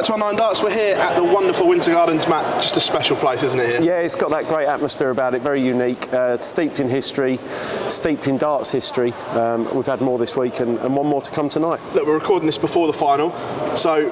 to our 9 Darts. We're here at the wonderful Winter Gardens, Matt. Just a special place, isn't it? Here? Yeah, it's got that great atmosphere about it, very unique, steeped in history, steeped in darts history. We've had more this week and one more to come tonight. Look, we're recording this before the final, so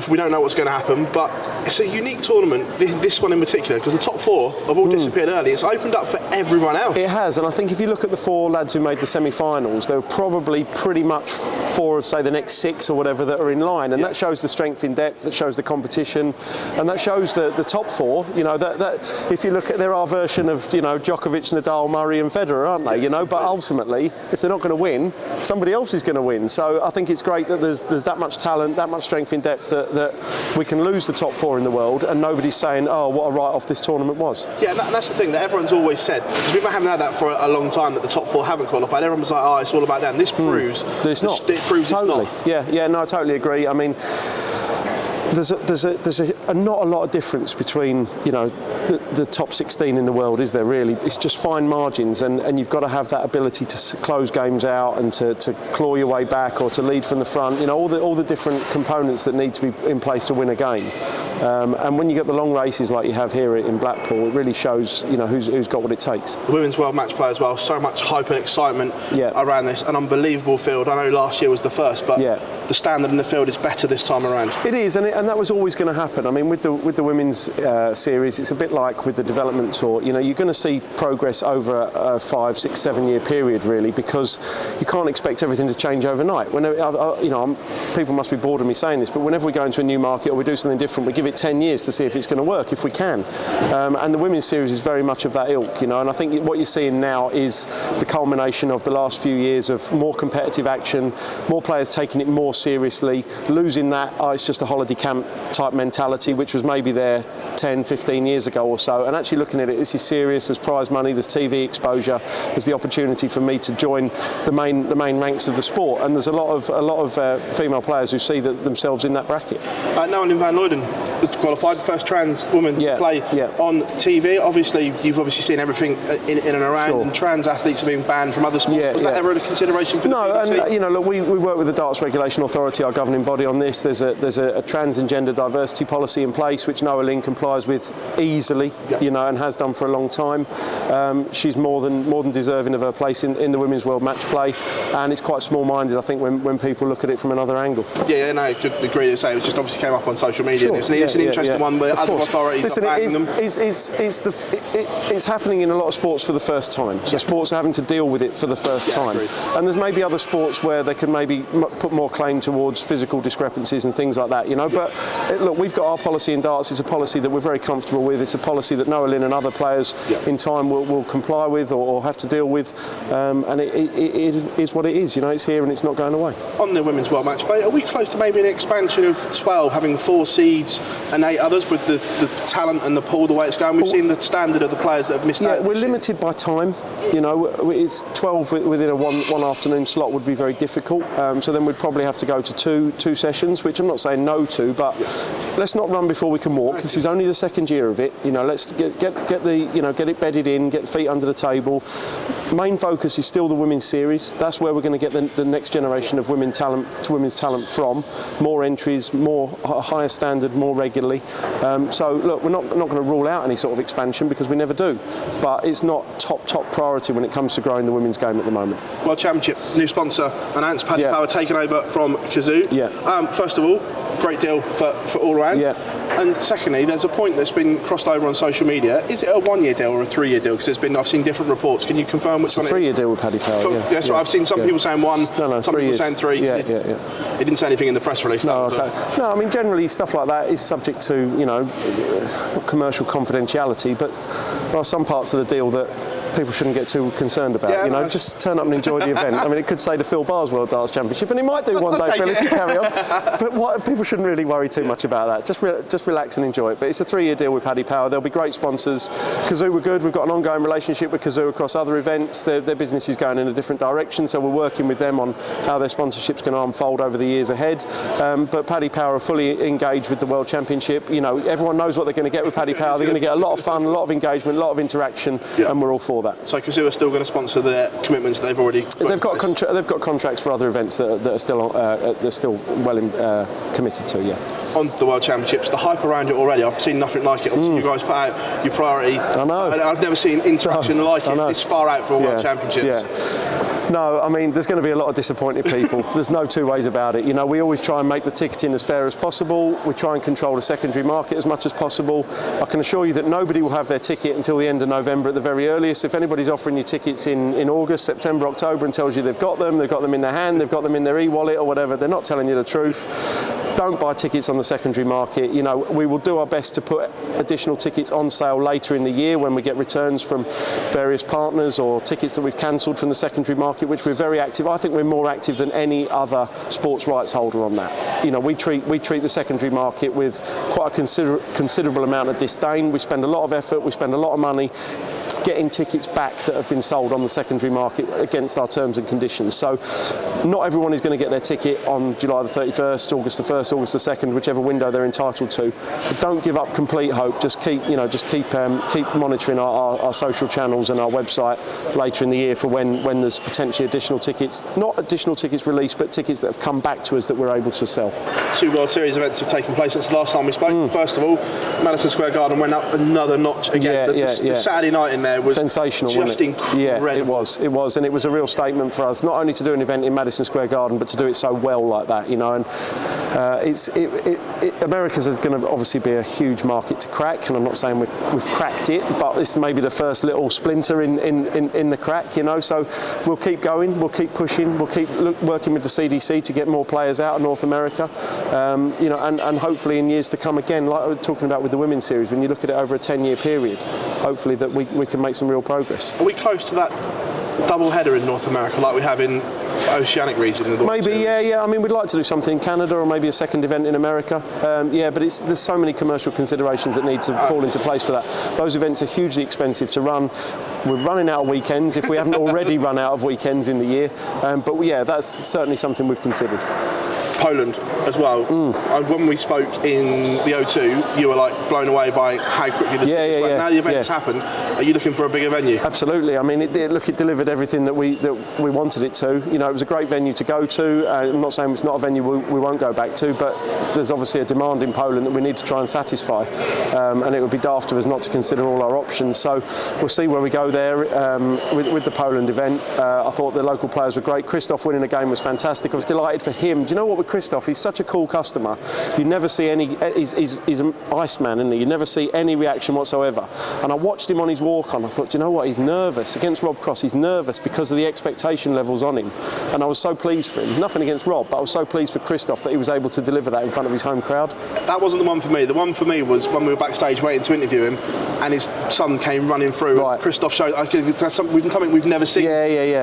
we don't know what's going to happen, but it's a unique tournament, this one in particular, because the top 4 have all disappeared early. It's opened up for everyone else. It has, and I think if you look at the 4 lads who made the semi-finals, there were probably pretty much 4 of, say, the next 6 or whatever that are in line, and that shows the strength in depth, that shows the competition, and that shows the top 4, you know, that if you look at their version of, you know, Djokovic, Nadal, Murray and Federer, aren't they, you know, but ultimately, if they're not going to win, somebody else is going to win. So I think it's great that there's that much talent, that much strength in depth that we can lose the top 4 in the world and nobody's saying, oh, what a write-off this tournament was. Yeah, that's the thing that everyone's always said, because we haven't had that for a long time, that the top 4 haven't qualified. Everyone was like, oh, it's all about them. This proves that it's not. It proves totally. It's not. Yeah, no, I totally agree. I mean, there's not a lot of difference between, you know, the top 16 in the world, is there really? It's just fine margins, and you've got to have that ability to close games out and to claw your way back or to lead from the front. You know, all the different components that need to be in place to win a game. And when you get the long races like you have here in Blackpool, it really shows, you know, who's got what it takes. The Women's World Match Play as well. So much hype and excitement around this. An unbelievable field. I know last year was the first, but the standard in the field is better this time around. It is, and that was always going to happen. I mean, with the women's series, it's a bit like with the development tour. You know, you're going to see progress over a 5, 6, 7 year period, really, because you can't expect everything to change overnight. Whenever, you know, people must be bored of me saying this, but whenever we go into a new market or we do something different, we give it 10 years to see if it's going to work, if we can. And the women's series is very much of that ilk, you know. And I think what you're seeing now is the culmination of the last few years of more competitive action, more players taking it more seriously, losing that, oh, it's just a holiday camp type mentality, which was maybe there 10, 15 years ago or so, and actually looking at it, this is serious. There's prize money, there's TV exposure, there's the opportunity for me to join the main ranks of the sport, and there's a lot of female players who see themselves in that bracket. Nolan van Looyden qualified, the first trans woman to play on TV. Obviously, you've seen everything in and around, and trans athletes are being banned from other sports. Was that ever a consideration for the BBC? No, and you know, look, we work with the Darts Regulation Authority, our governing body, on this. There's a trans and gender diversity policy in place, which Noah Lynn complies with easily, you know, and has done for a long time. She's more than deserving of her place in the Women's World Match Play, and it's quite small-minded, I think, when people look at it from another angle. Yeah, no, I could agree to say it just obviously came up on social media. It's an interesting one where other authorities are banning them. It's happening in a lot of sports for the first time. So sports are having to deal with it for the first time. Agreed. And there's maybe other sports where they can maybe put more claim towards physical discrepancies and things like that, you know. But look, we've got our policy in darts. It's a policy that we're very comfortable with. It's a policy that Noah Lynn and other players in time will comply with or have to deal with. And it is what it is, you know. It's here and it's not going away. On the Women's World Match Play, are we close to maybe an expansion of 12, having 4 seeds and 8 others, with the talent and the pool the way it's going? We've seen the standard of the players that have missed out. Yeah, we're limited by time. You know, it's 12 within a one afternoon slot would be very difficult. So then we'd probably have to go to two sessions, which I'm not saying no to, but let's not run before we can walk. This is only the second year of it. You know, let's get it bedded in, get the feet under the table. Main focus is still the women's series. That's where we're going to get the next generation of women's talent from. More entries, more higher standard, more regularly. So look, we're not going to rule out any sort of expansion because we never do. But it's not top priority when it comes to growing the women's game at the moment. World Championship, new sponsor announced, Paddy Power taken over from Kazoo. First of all, great deal for all round. And secondly, there's a point that's been crossed over on social media. Is it a 1-year deal or a 3-year deal? Because I've seen different reports. Can you confirm which one it is? It's a 3-year deal with Paddy Power. Cool. So I've seen some people saying 1, some people saying 3. Yeah. It didn't say anything in the press release. No, I mean, generally stuff like that is subject to, you know, not commercial confidentiality, but there are some parts of the deal that people shouldn't get too concerned about. You know, just turn up and enjoy the event. I mean, it could say the Phil Barrs World Darts Championship, and it might do one day, Phil, if you carry on. But people shouldn't really worry too much about that. Just relax and enjoy it. But it's a 3-year deal with Paddy Power. There'll be great sponsors. Kazoo were good. We've got an ongoing relationship with Kazoo across other events. Their business is going in a different direction, so we're working with them on how their sponsorship's going to unfold over the years ahead. But Paddy Power are fully engaged with the World Championship. You know, everyone knows what they're going to get with Paddy Power. They're going to get a lot of fun, a lot of engagement, a lot of interaction, and we're all for that. that. So Kazoo are still going to sponsor their commitments they've already got. They've got contracts for other events that are still committed to. Yeah. On the World Championships, the hype around it already, I've seen nothing like it. Obviously, you guys put out your priority. I know. I've never seen interaction like it this far out for a World Championships. Yeah. No, I mean, there's going to be a lot of disappointed people. There's no two ways about it. You know, we always try and make the ticketing as fair as possible. We try and control the secondary market as much as possible. I can assure you that nobody will have their ticket until the end of November at the very earliest. If anybody's offering you tickets in August, September, October and tells you they've got them in their hand, they've got them in their e-wallet or whatever, they're not telling you the truth. Don't buy tickets on the secondary market. You know, we will do our best to put additional tickets on sale later in the year when we get returns from various partners or tickets that we've cancelled from the secondary market, which we're very active. I think we're more active than any other sports rights holder on that. You know, we treat the secondary market with quite a considerable amount of disdain. We spend a lot of effort, we spend a lot of money getting tickets back that have been sold on the secondary market against our terms and conditions. So not everyone is going to get their ticket on July the 31st, August the 1st, August the 2nd, whichever window they're entitled to. But don't give up complete hope. Just keep monitoring our social channels and our website later in the year for when there's potentially additional tickets, not additional tickets released, but tickets that have come back to us that we're able to sell. 2 World Series events have taken place since the last time we spoke. First of all, Madison Square Garden went up another notch again. The Saturday night in there was sensational, just incredible. Yeah, it was, and it was a real statement for us, not only to do an event in Madison Square Garden, but to do it so well like that, you know. And America's going to obviously be a huge market to crack, and I'm not saying we've cracked it, but this may be the first little splinter in the crack, you know. So we'll keep going, we'll keep pushing, we'll keep working with the CDC to get more players out of North America, you know, and hopefully in years to come again, like we were talking about with the women's series, when you look at it over a 10-year period, hopefully that we can make some real progress. Are we close to that double header in North America like we have in Oceanic region? Maybe, yeah. I mean, we'd like to do something in Canada or maybe a second event in America. But there's so many commercial considerations that need to fall into place for that. Those events are hugely expensive to run. We're running out of weekends if we haven't already run out of weekends in the year. But yeah, that's certainly something we've considered. Poland as well. And when we spoke in the O2, you were like blown away by how quickly the tickets went. Now the event's happened, are you looking for a bigger venue? Absolutely. I mean, it delivered everything that we wanted it to. You know, it was a great venue to go to. I'm not saying it's not a venue we won't go back to, but there's obviously a demand in Poland that we need to try and satisfy. And it would be daft of us not to consider all our options. So we'll see where we go there with the Poland event. I thought the local players were great. Christoph winning a game was fantastic. I was delighted for him. Do you know what, with Christoph, he's such a cool customer. You never see any, he's an Iceman, isn't he? You never see any reaction whatsoever. And I watched him on his walk on. I thought, do you know what, he's nervous. Against Rob Cross, he's nervous because of the expectation levels on him. And I was so pleased for him. Nothing against Rob, but I was so pleased for Christoph that he was able to deliver that in front of his home crowd. That wasn't the one for me. The one for me was when we were backstage waiting to interview him and his son came running through. Right. Christoph showed something we've never seen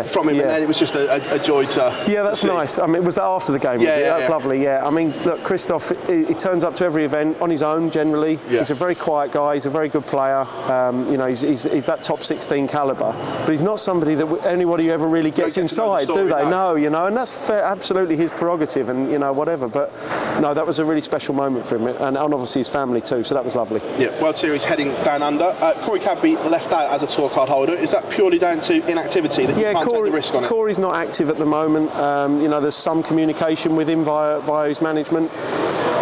from him, and then it was just a joy to that's see. Nice. I mean, was that after the game? That's lovely. Yeah, I mean, look, Christoph, he turns up to every event on his own generally. He's a very quiet guy. He's a very good player. You know, he's that top 16 calibre, but he's not somebody that anybody ever really gets inside, do they? No, you know, and that's absolutely his prerogative, and you know, whatever. But no, that was a really special moment for him, and obviously his family too. So that was lovely. Yeah, World Series heading down under. Corey Cadby left out as a tour card holder. Is that purely down to inactivity that you can't take the risk on it? Corey's not active at the moment. You know, there's some communication with him via his management.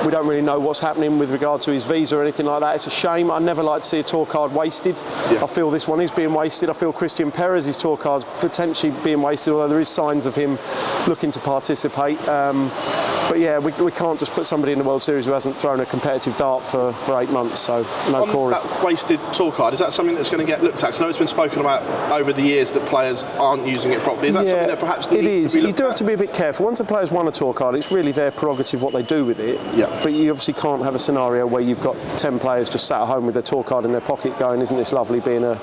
We don't really know what's happening with regard to his visa or anything like that. It's a shame. I never like to see a tour card wasted. I feel this one is being wasted. I feel Christian Perez's tour card's potentially being wasted, although there is signs of him looking to participate. But yeah, we can't just put somebody in the World Series who hasn't thrown a competitive dart for 8 months, so no Corey. That wasted tour card, is that something that's going to get looked at? Because I know it's been spoken about over the years that players aren't using it properly. Is that something that perhaps needs to be looked at? You do have to be a bit careful. Once a player's won a tour card, it's really their prerogative what they do with it. But you obviously can't have a scenario where you've got 10 players just sat at home with their tour card in their pocket going, isn't this lovely being a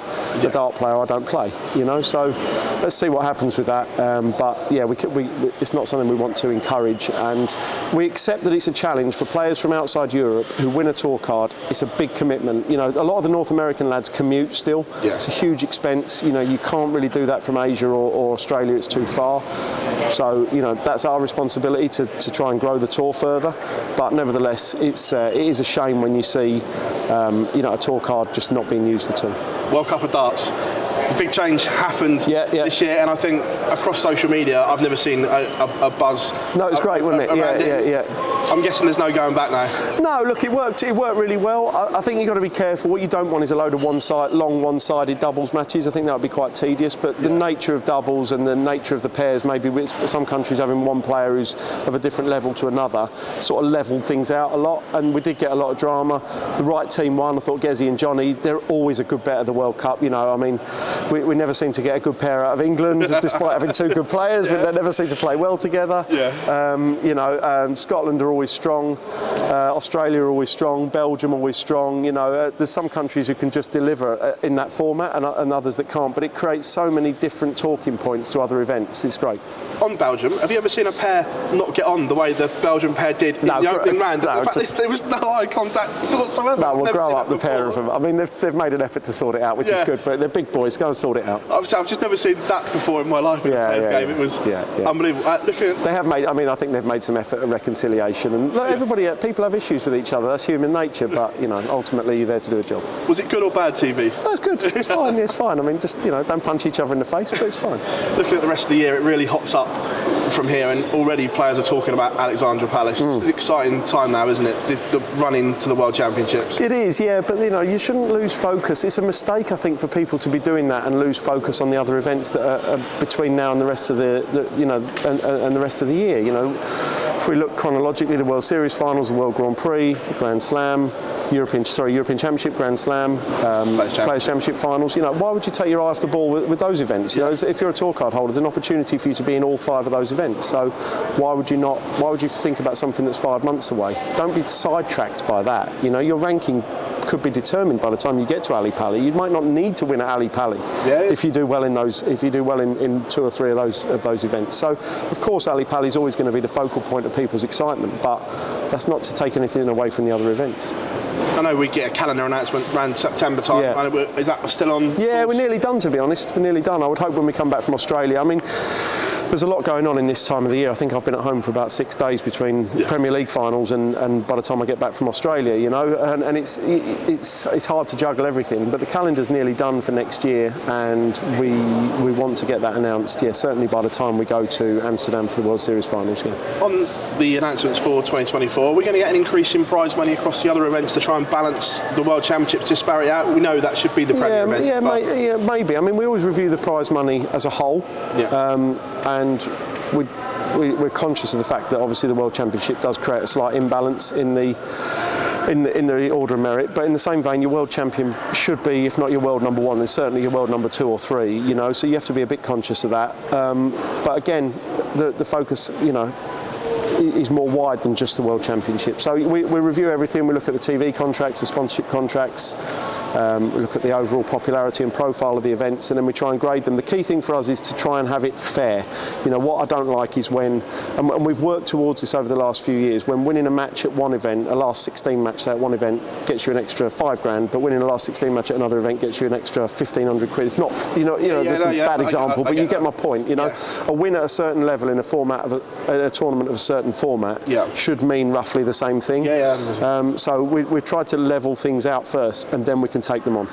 dart player, I don't play, you know? So let's see what happens with that. But yeah, it's not something we want to encourage, and we accept that it's a challenge for players from outside Europe who win a tour card. It's a big commitment. You know, a lot of the North American lads commute still. It's a huge expense. You know, you can't really do that from Asia or Australia. It's too far. So, you know, that's our responsibility to try and grow the tour further. But nevertheless, it is a shame when you see, you know, a tour card just not being used at all. World Cup of Darts. big change happened this year, and I think across social media, I've never seen a buzz. No, it's great, wasn't it? Yeah. I'm guessing there's no going back now. No, look, it worked really well. I think you've got to be careful. What you don't want is a load of long one-sided doubles matches. I think that would be quite tedious, but the nature of doubles and the nature of the pairs, maybe with some countries having one player who's of a different level to another, sort of leveled things out a lot, and we did get a lot of drama. The right team won. I thought Gezi and Johnny, they're always a good bet at the World Cup. You know, I mean, we never seem to get a good pair out of England, despite having two good players, but they never seem to play well together. Scotland are always strong, Australia are always strong, Belgium always strong. You know, there's some countries who can just deliver in that format, and others that can't. But it creates so many different talking points to other events. It's great. On Belgium, have you ever seen a pair not get on the way the Belgian pair did in the opening round? No, in fact, there was no eye contact whatsoever. No, we'll grow up the pair of them. I mean, they've made an effort to sort it out, which is good. But they're big boys. Go and sort it out. I've just never seen that before in my life in a players game. It was unbelievable. They have made. I mean, I think they've made some effort at reconciliation, and people have issues with each other. That's human nature. But you know, ultimately, you're there to do a job. Was it good or bad TV? No, it's good. It's fine. It's fine. I mean, just don't punch each other in the face, but it's fine. Looking at the rest of the year, it really hots up from here, and already players are talking about Alexandra Palace. It's an exciting time now, isn't it? The run into the World Championships. It is, yeah, but you shouldn't lose focus. It's a mistake, I think, for people to be doing that and lose focus on the other events that are between now and the rest of the rest of the year. You know, if we look chronologically, the World Series finals, the World Grand Prix, Grand Slam, European Championship, Grand Slam, Players Championship finals. You know, why would you take your eye off the ball with those events? You know, if you're a tour card holder, there's an opportunity for you to be in all 5 of those events. So why would you think about something that's 5 months away? Don't be sidetracked by that. You know, your ranking could be determined by the time you get to Ali Pali. You might not need to win at Ali Pali if you do well in those. If you do well in 2 or 3 of those events. So, of course, Ali Pali is always going to be the focal point of people's excitement, but that's not to take anything away from the other events. I know we get a calendar announcement around September time. Is that still on? Yeah, we're nearly done, to be honest. We're nearly done. I would hope when we come back from Australia. I mean, there's a lot going on in this time of the year. I think I've been at home for about 6 days between Premier League finals and by the time I get back from Australia, you know, and it's hard to juggle everything. But the calendar's nearly done for next year, and we want to get that announced. Yeah, certainly by the time we go to Amsterdam for the World Series finals. Yeah. On the announcements for 2024, we're going to get an increase in prize money across the other events to try and balance the World Championships disparity out. We know that should be the premier event. Yeah, maybe. I mean, we always review the prize money as a whole. And we're conscious of the fact that obviously the World Championship does create a slight imbalance in the order of merit, but in the same vein, your world champion should be, if not your world number 1, then certainly your world number 2 or 3. You know, so you have to be a bit conscious of that. But again, the focus, you know, is more wide than just the World Championship. So we review everything. We look at the TV contracts, the sponsorship contracts, we look at the overall popularity and profile of the events, and then we try and grade them. The key thing for us is to try and have it fair. You know, what I don't like is when, and we've worked towards this over the last few years, when winning a match at one event, a last 16 match at one event, gets you an extra $5,000, but winning a last 16 match at another event gets you an extra 1,500 quid. It's not, this is a bad example, but you get my point. You know, a win at a certain level in a format of a tournament of a certain format should mean roughly the same thing. So we've tried to level things out first, and then we can take them on.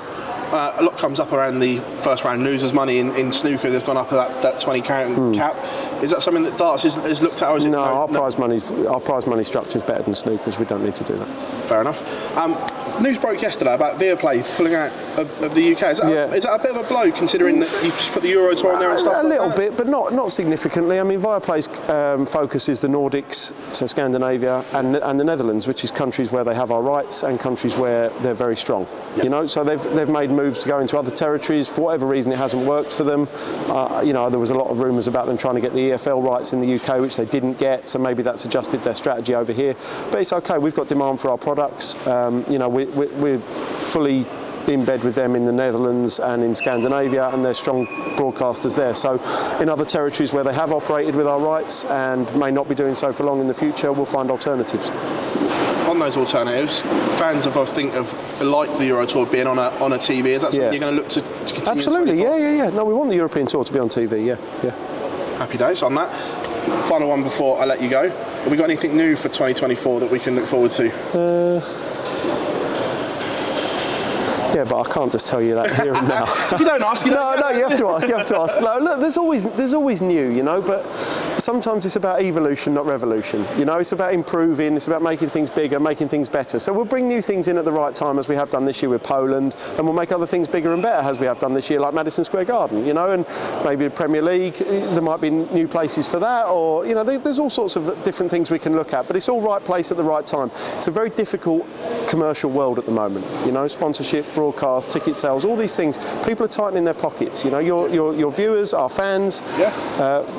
A lot comes up around the first round. Losers money in snooker, there's gone up that 20 carat cap. Is that something that darts is looked at, or is it? No, our prize money structure is better than snooker's. We don't need to do that. Fair enough. News broke yesterday about Viaplay pulling out of the UK. Is that a bit of a blow, considering that you've just put the Euro Tour on there and stuff? A little bit, but not significantly. I mean, Viaplay's focus is the Nordics, so Scandinavia, and the Netherlands, which is countries where they have our rights and countries where they're very strong. You know, so they've made moves to go into other territories. For whatever reason, it hasn't worked for them. You know, there was a lot of rumours about them trying to get the EFL rights in the UK, which they didn't get. So maybe that's adjusted their strategy over here. But it's okay. We've got demand for our products. You know, we're fully in bed with them in the Netherlands and in Scandinavia, and they're strong broadcasters there. So in other territories where they have operated with our rights and may not be doing so for long in the future, we'll find alternatives. On those alternatives, fans of liked the Euro Tour being on a TV. Is that something you're going to look to continue? Absolutely, yeah. No, we want the European Tour to be on TV, yeah. Happy days on that. Final one before I let you go. Have we got anything new for 2024 that we can look forward to? Yeah, but I can't just tell you that here and now. If you don't ask, you don't. No, you have to ask. You have to ask. No, look, there's always new, you know. But sometimes it's about evolution, not revolution. You know, it's about improving. It's about making things bigger, making things better. So we'll bring new things in at the right time, as we have done this year with Poland, and we'll make other things bigger and better, as we have done this year, like Madison Square Garden. You know, and maybe the Premier League. There might be new places for that, or you know, there's all sorts of different things we can look at. But it's all right place at the right time. It's a very difficult commercial world at the moment. You know, sponsorship, broadcast, ticket sales, all these things. People are tightening their pockets. You know, your viewers, our fans,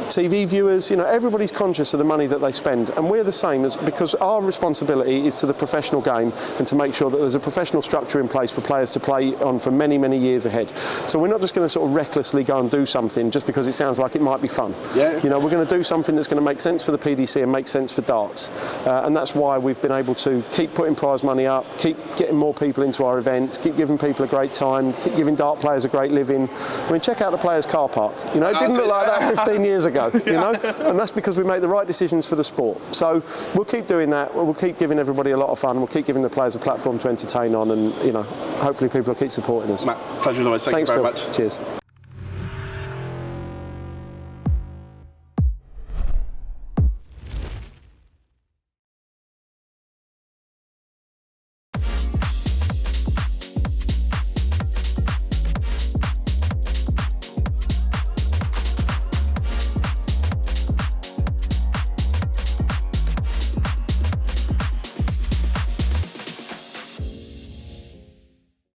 TV viewers. You know, everybody's conscious of the money that they spend, and we're the same, because our responsibility is to the professional game and to make sure that there's a professional structure in place for players to play on for many, many years ahead. So we're not just going to sort of recklessly go and do something just because it sounds like it might be fun. Yeah. You know, we're going to do something that's going to make sense for the PDC and make sense for darts, and that's why we've been able to keep putting prize money up, keep getting more people into our events, keep giving people a great time, keep giving dart players a great living. I mean, check out the Players' Car Park. You know, it didn't look like that 15 years ago. You know, and that's because we make the right decisions for the sport. So we'll keep doing that. We'll keep giving everybody a lot of fun. We'll keep giving the players a platform to entertain on, and you know, hopefully people will keep supporting us. Matt, pleasure as always. Thanks, you very much. Cheers.